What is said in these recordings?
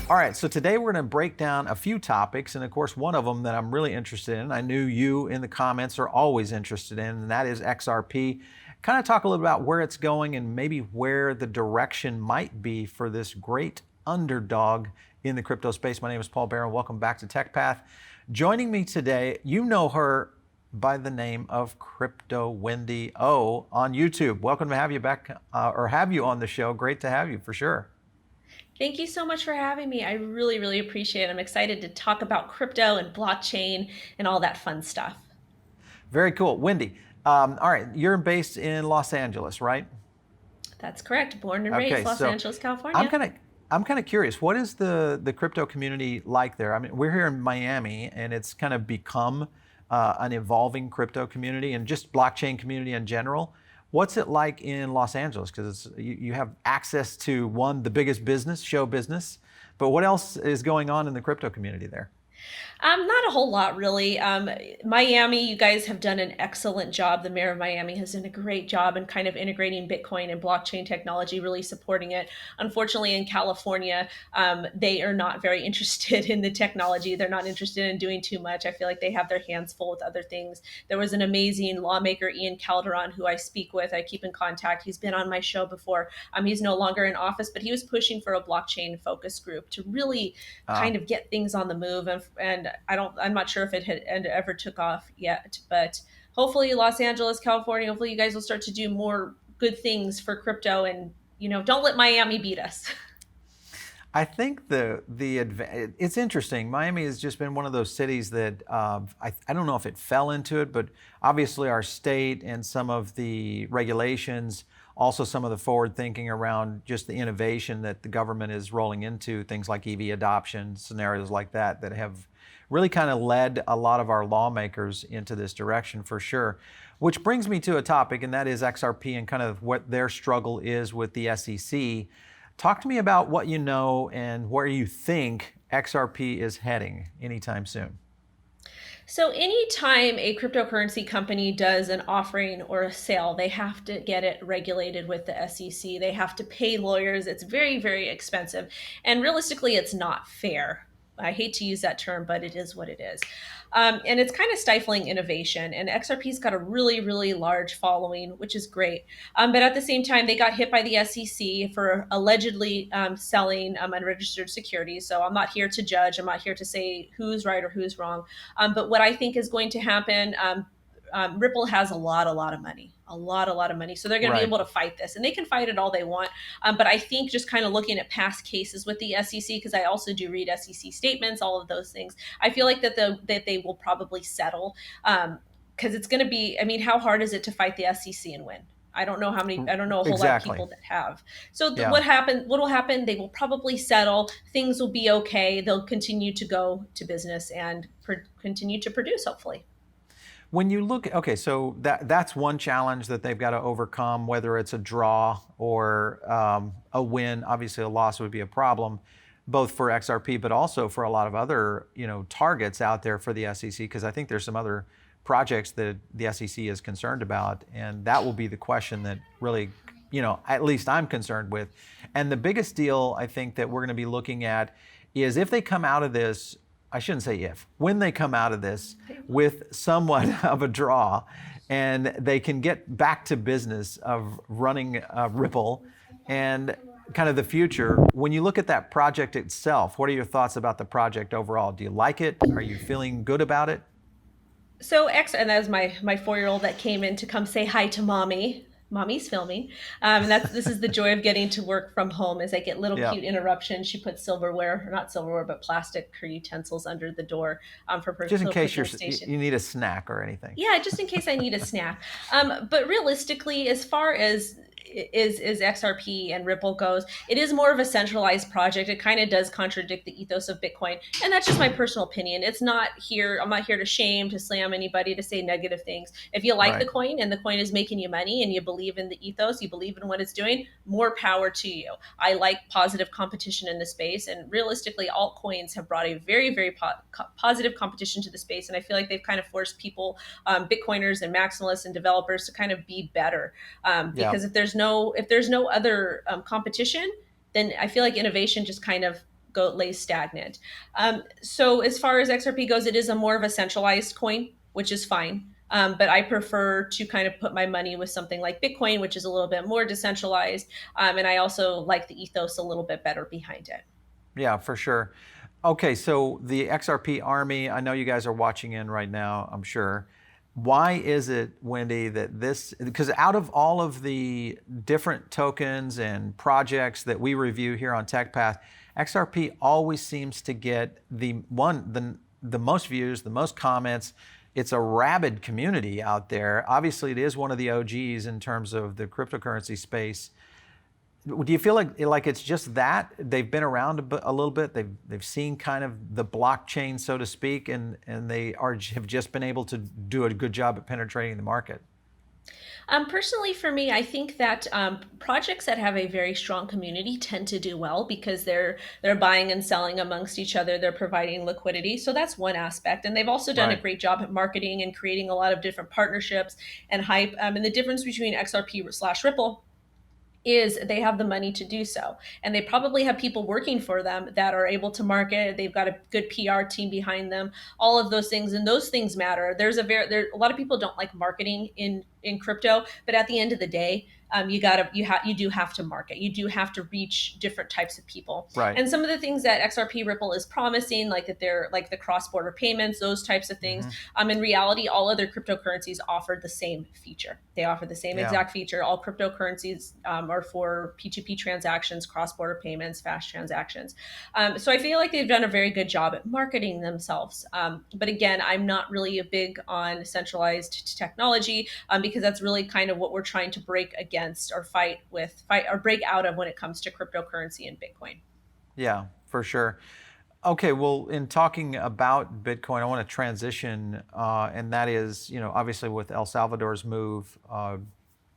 All right, so today we're going to break down a few topics, and of course, one of them that I'm really interested in, I knew you in the comments are always interested in, and that is XRP. Kind of talk a little about where it's going and maybe where the direction might be for this great underdog in the crypto space. My name is Paul Barron. Welcome back to Tech Path. Joining me today, you know her by the name of Crypto Wendy O on YouTube. Welcome to have you back, or have you on the show. Great to have you for sure. Thank you so much for having me. I really, really appreciate it. I'm excited to talk about crypto and blockchain and all that fun stuff. Very cool. Wendy, all right, you're based in Los Angeles, right? That's correct. Born and raised Okay, Los so Angeles, I'm California. kind of I'm kind of curious. What is the crypto community like there? I mean, we're here in Miami, and it's kind of become an evolving crypto community and just blockchain community in general. What's it like in Los Angeles? Because you have access to one, the biggest business, show business, but what else is going on in the crypto community there? Not a whole lot, really. Miami, you guys have done an excellent job. The mayor of Miami has done a great job in kind of integrating Bitcoin and blockchain technology, really supporting it. Unfortunately, in California, they are not very interested in the technology. They're not interested in doing too much. I feel like they have their hands full with other things. There was an amazing lawmaker, Ian Calderon, who I speak with. I keep in contact. He's been on my show before. He's no longer in office, but he was pushing for a blockchain focus group to really Uh, kind of get things on the move. And I'm not sure if it had ever took off yet, but hopefully Los Angeles, California, hopefully you guys will start to do more good things for crypto and, don't let Miami beat us. I think it's interesting. Miami has just been one of those cities that I don't know if it fell into it, but obviously our state and some of the regulations, also some of the forward thinking around just the innovation that the government is rolling into, things like EV adoption, scenarios like that, that have really kind of led a lot of our lawmakers into this direction for sure. Which brings me to a topic, and that is XRP and kind of what their struggle is with the SEC. Talk to me about what you know and where you think XRP is heading anytime soon. So anytime a cryptocurrency company does an offering or a sale, they have to get it regulated with the SEC. They have to pay lawyers. It's very, very expensive. And realistically, it's not fair. I hate to use that term, but it is what it is. And it's kind of stifling innovation. And XRP's got a really, really large following, which is great. But at the same time, they got hit by the SEC for allegedly selling unregistered securities. So I'm not here to judge. I'm not here to say who's right or who's wrong. But what I think is going to happen, Ripple has a lot of money, a lot of money. So they're going to be Right. able to fight this, and they can fight it all they want. But I think just kind of looking at past cases with the SEC, because I also do read SEC statements, all of those things. I feel like that they will probably settle, because it's going to be. I mean, how hard is it to fight the SEC and win? I don't know how many. I don't know a whole lot of Exactly. people that have. So Yeah. what happened? What will happen? They will probably settle. Things will be okay. They'll continue to go to business and continue to produce, hopefully. When you look, okay, so that's one challenge that they've got to overcome, whether it's a draw or a win. Obviously, a loss would be a problem, both for XRP, but also for a lot of other, targets out there for the SEC, because I think there's some other projects that the SEC is concerned about, and that will be the question that really, at least I'm concerned with. And the biggest deal I think that we're going to be looking at is if they come out of this. I shouldn't say if, when they come out of this with somewhat of a draw and they can get back to business of running Ripple and kind of the future. When you look at that project itself, what are your thoughts about the project overall? Do you like it? Are you feeling good about it? So and that was my 4 year old that came in to come say hi to mommy. Mommy's filming, and this is the joy of getting to work from home. Is I get little Yeah. cute interruptions. She puts silverware, or not silverware, but plastic her utensils under the door for Just in her case personal station. you need a snack or anything. Yeah, just in case I need a snack. But realistically, as far as is XRP and Ripple goes, it is more of a centralized project. It kind of does contradict the ethos of Bitcoin, and that's just my personal opinion. It's not here. I'm not here to shame, to slam anybody, to say negative things. If you like the Right. coin and the coin is making you money, and you believe in the ethos, you believe in what it's doing, more power to you. I like positive competition in the space, and realistically, altcoins have brought a very, very positive competition to the space, and I feel like they've kind of forced people, Bitcoiners and maximalists and developers, to kind of be better. Yeah. Because if there's no other competition, then I feel like innovation just kind of lays stagnant. So as far as XRP goes, it is a more of a centralized coin, which is fine. But I prefer to kind of put my money with something like Bitcoin, which is a little bit more decentralized. And I also like the ethos a little bit better behind it. Yeah, for sure. Okay, so the XRP Army, I know you guys are watching in right now, I'm sure. Why is it, Wendy, that this, because out of all of the different tokens and projects that we review here on TechPath, XRP always seems to get the most views, the most comments. It's a rabid community out there. Obviously, it is one of the OGs in terms of the cryptocurrency space. Do you feel like it's just that they've been around a little bit? They've seen kind of the blockchain, so to speak, and have just been able to do a good job at penetrating the market. Personally, for me, I think that projects that have a very strong community tend to do well because they're buying and selling amongst each other. They're providing liquidity, so that's one aspect. And they've also done a Right. great job at marketing and creating a lot of different partnerships and hype. And the difference between XRP/Ripple is they have the money to do so, and they probably have people working for them that are able to market. They've got a good PR team behind them, all of those things, and those things matter. A lot of people don't like marketing in crypto, but at the end of the day, you do have to market. You do have to reach different types of people. Right. And some of the things that XRP Ripple is promising, like that they're like the cross-border payments, those types of things. Mm-hmm. In reality, all other cryptocurrencies offer the same feature. They offer the same Yeah. exact feature. All cryptocurrencies are for P2P transactions, cross-border payments, fast transactions. So I feel like they've done a very good job at marketing themselves. But again, I'm not really big on centralized technology because that's really kind of what we're trying to break against or fight or break out of when it comes to cryptocurrency and Bitcoin. Yeah, for sure. Okay, well, in talking about Bitcoin, I want to transition, and that is, obviously with El Salvador's move,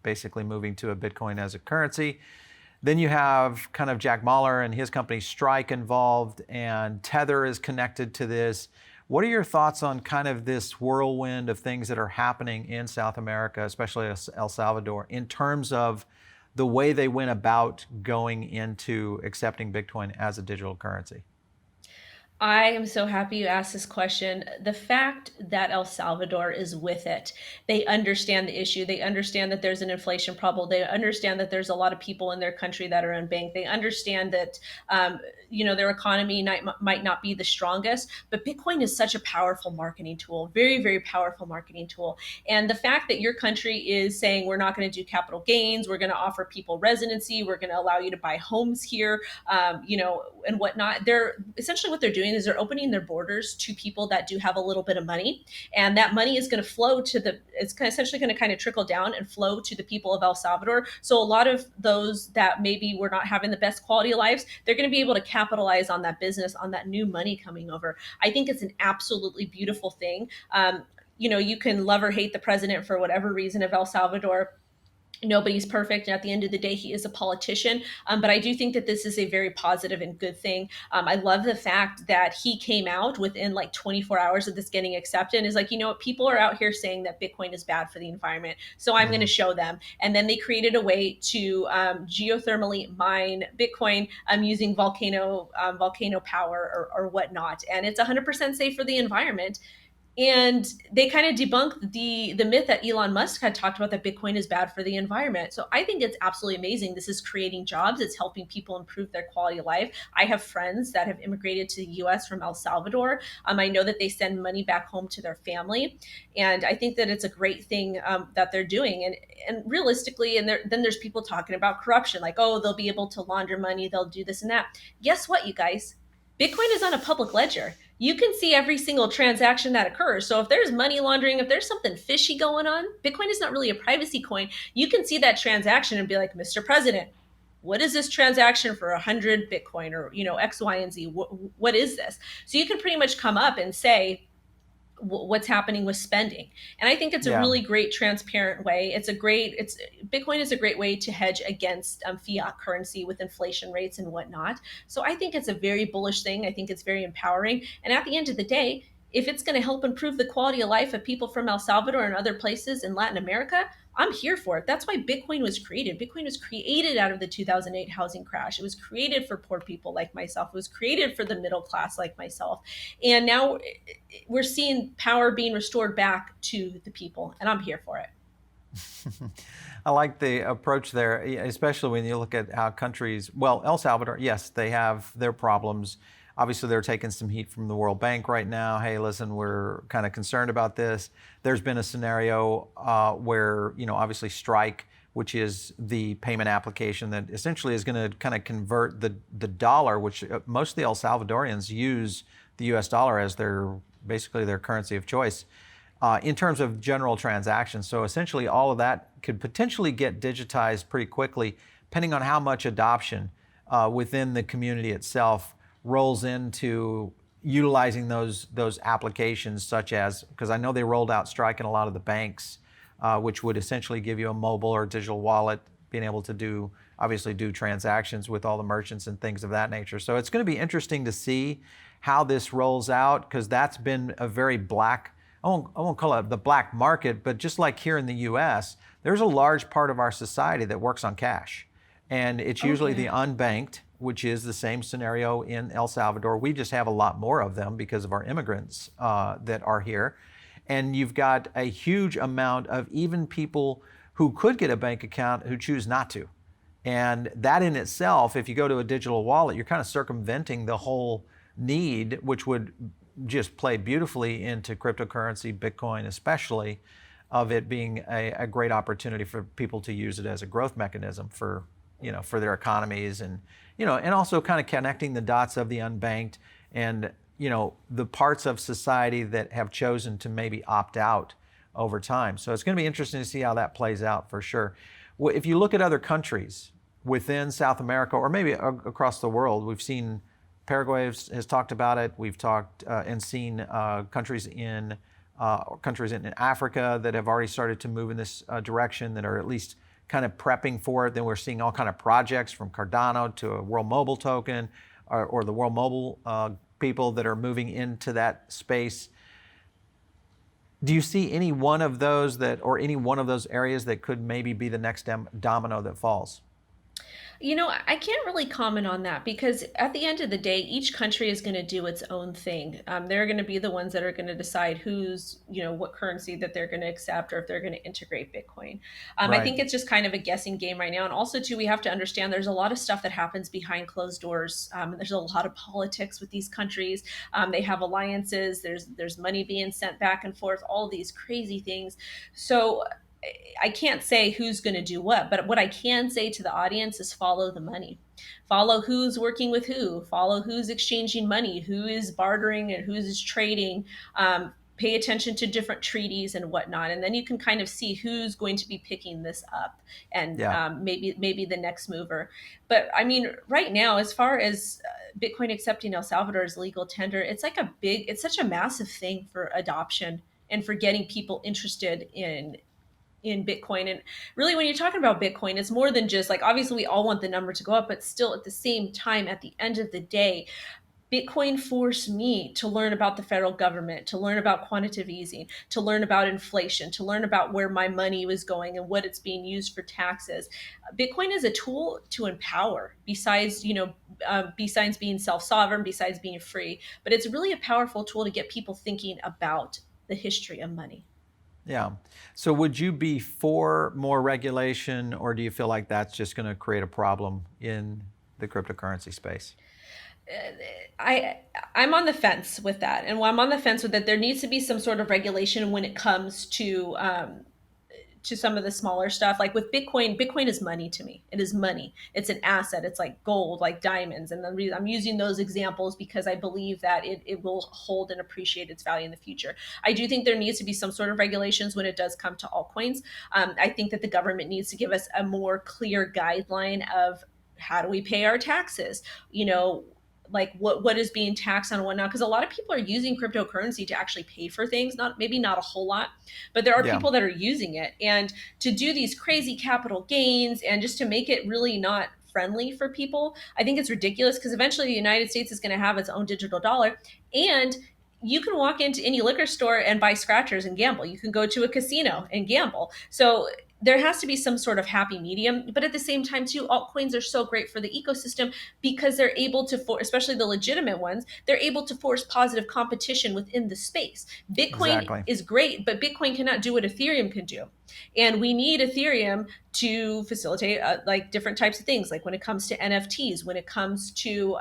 basically moving to a Bitcoin as a currency. Then you have kind of Jack Mallers and his company Strike involved, and Tether is connected to this. What are your thoughts on kind of this whirlwind of things that are happening in South America, especially El Salvador, in terms of the way they went about going into accepting Bitcoin as a digital currency? I am so happy you asked this question. The fact that El Salvador is with it, they understand the issue. They understand that there's an inflation problem. They understand that there's a lot of people in their country that are unbanked. They understand that their economy might not be the strongest, but Bitcoin is such a powerful marketing tool, very, very powerful marketing tool. And the fact that your country is saying we're not going to do capital gains, we're going to offer people residency, we're going to allow you to buy homes here, and whatnot. They're essentially what they're doing is they're opening their borders to people that do have a little bit of money, and that money is going to flow essentially going to kind of trickle down and flow to the people of El Salvador. So a lot of those that maybe were not having the best quality of lives, they're going to be able to capitalize on that business, on that new money coming over. I think it's an absolutely beautiful thing. You can love or hate the president for whatever reason of El Salvador. Nobody's perfect, and at the end of the day, he is a politician. But I do think that this is a very positive and good thing. I love the fact that he came out within like 24 hours of this getting accepted and is like, people are out here saying that Bitcoin is bad for the environment, so I'm going to show them. And then they created a way to geothermally mine Bitcoin using volcano power or whatnot, and it's 100% safe for the environment. And they kind of debunked the myth that Elon Musk had talked about, that Bitcoin is bad for the environment. So I think it's absolutely amazing. This is creating jobs. It's helping people improve their quality of life. I have friends that have immigrated to the US from El Salvador. I know that they send money back home to their family. And I think that it's a great thing that they're doing. And realistically, then there's people talking about corruption, like, oh, they'll be able to launder money. They'll do this and that. Guess what, you guys? Bitcoin is on a public ledger. You can see every single transaction that occurs. So if there's money laundering, if there's something fishy going on, Bitcoin is not really a privacy coin. You can see that transaction and be like, Mr. President, what is this transaction for 100 Bitcoin, or X, Y, and Z? What is this? So you can pretty much come up and say what's happening with spending. And I think it's a Yeah. really great, transparent way. Bitcoin is a great way to hedge against fiat currency with inflation rates and whatnot. So I think it's a very bullish thing. I think it's very empowering. And at the end of the day, if it's going to help improve the quality of life of people from El Salvador and other places in Latin America, I'm here for it. That's why Bitcoin was created. Bitcoin was created out of the 2008 housing crash. It was created for poor people like myself. It was created for the middle class like myself. And now we're seeing power being restored back to the people, and I'm here for it. I like the approach there, especially when you look at how countries, well, El Salvador, yes, they have their problems. Obviously, they're taking some heat from the World Bank right now. Hey, listen, we're kind of concerned about this. There's been a scenario where, obviously Strike, which is the payment application that essentially is going to kind of convert the dollar, which most of the El Salvadorians use the US dollar as basically their currency of choice. In terms of general transactions. So essentially all of that could potentially get digitized pretty quickly, depending on how much adoption within the community itself rolls into utilizing those applications, such as, because I know they rolled out Strike in a lot of the banks, which would essentially give you a mobile or digital wallet, being able to obviously do transactions with all the merchants and things of that nature. So it's going to be interesting to see how this rolls out, because that's been a very I won't call it the black market, but just like here in the US, there's a large part of our society that works on cash. And it's usually the unbanked, which is the same scenario in El Salvador. We just have a lot more of them because of our immigrants that are here. And you've got a huge amount of even people who could get a bank account who choose not to. And that in itself, if you go to a digital wallet, you're kind of circumventing the whole need, which would just play beautifully into cryptocurrency, Bitcoin especially, of it being a great opportunity for people to use it as a growth mechanism for their economies, and and also kind of connecting the dots of the unbanked and the parts of society that have chosen to maybe opt out over time. So it's going to be interesting to see how that plays out for sure. If you look at other countries within South America or maybe across the world, we've seen Paraguay has talked about it. We've talked and seen countries in Africa that have already started to move in this direction, that are at least kind of prepping for it. Then we're seeing all kind of projects from Cardano to a World Mobile Token, or the World Mobile people that are moving into that space. Do you see any one of those any one of those areas that could maybe be the next domino that falls? I can't really comment on that because at the end of the day, each country is going to do its own thing. They're going to be the ones that are going to decide what currency that they're going to accept, or if they're going to integrate Bitcoin. I Right. think it's just kind of a guessing game right now. And also, too, we have to understand there's a lot of stuff that happens behind closed doors. There's a lot of politics with these countries. They have alliances. There's money being sent back and forth. All these crazy things. So I can't say who's going to do what, but what I can say to the audience is follow the money. Follow who's working with who, follow who's exchanging money, who is bartering and who's trading. Pay attention to different treaties and whatnot, and then you can kind of see who's going to be picking this up, and Yeah. maybe the next mover. But I mean, right now, as far as Bitcoin accepting El Salvador's legal tender, it's such a massive thing for adoption and for getting people interested in Bitcoin. And really, when you're talking about Bitcoin, it's more than just like, obviously we all want the number to go up, but still at the same time, at the end of the day, Bitcoin forced me to learn about the federal government, to learn about quantitative easing, to learn about inflation, to learn about where my money was going and what it's being used for taxes. Bitcoin is a tool to empower, besides being self-sovereign, besides being free. But it's really a powerful tool to get people thinking about the history of money. Yeah. So would you be for more regulation, or do you feel like that's just going to create a problem in the cryptocurrency space? I'm on the fence with that, and while I'm on the fence with that, there needs to be some sort of regulation when it comes to some of the smaller stuff. Like with Bitcoin is money to me. It is money. It's an asset. It's like gold, like diamonds. And the reason I'm using those examples because I believe that it will hold and appreciate its value in the future. I do think there needs to be some sort of regulations when it does come to altcoins. I think that the government needs to give us a more clear guideline of how do we pay our taxes. Like what is being taxed on what now, because a lot of people are using cryptocurrency to actually pay for things, not a whole lot, but there are Yeah. people that are using it, and to do these crazy capital gains and just to make it really not friendly for people. I think it's ridiculous because eventually the United States is going to have its own digital dollar, and you can walk into any liquor store and buy scratchers and gamble. You can go to a casino and gamble. So there has to be some sort of happy medium, but at the same time too, altcoins are so great for the ecosystem because they're able to especially the legitimate ones, they're able to force positive competition within the space. Bitcoin Exactly. is great, but Bitcoin cannot do what Ethereum can do, and we need Ethereum to facilitate like different types of things, like when it comes to NFTs, when it comes to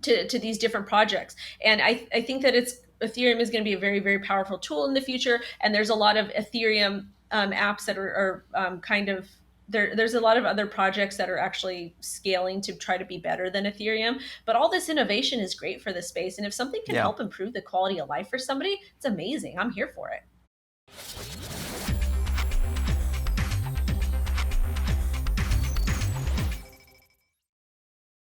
these different projects. And I think that Ethereum is going to be a very, very powerful tool in the future. And there's a lot of Ethereum apps that are kind of there's a lot of other projects that are actually scaling to try to be better than Ethereum. But all this innovation is great for the space. And if something can Yeah. help improve the quality of life for somebody, it's amazing. I'm here for it.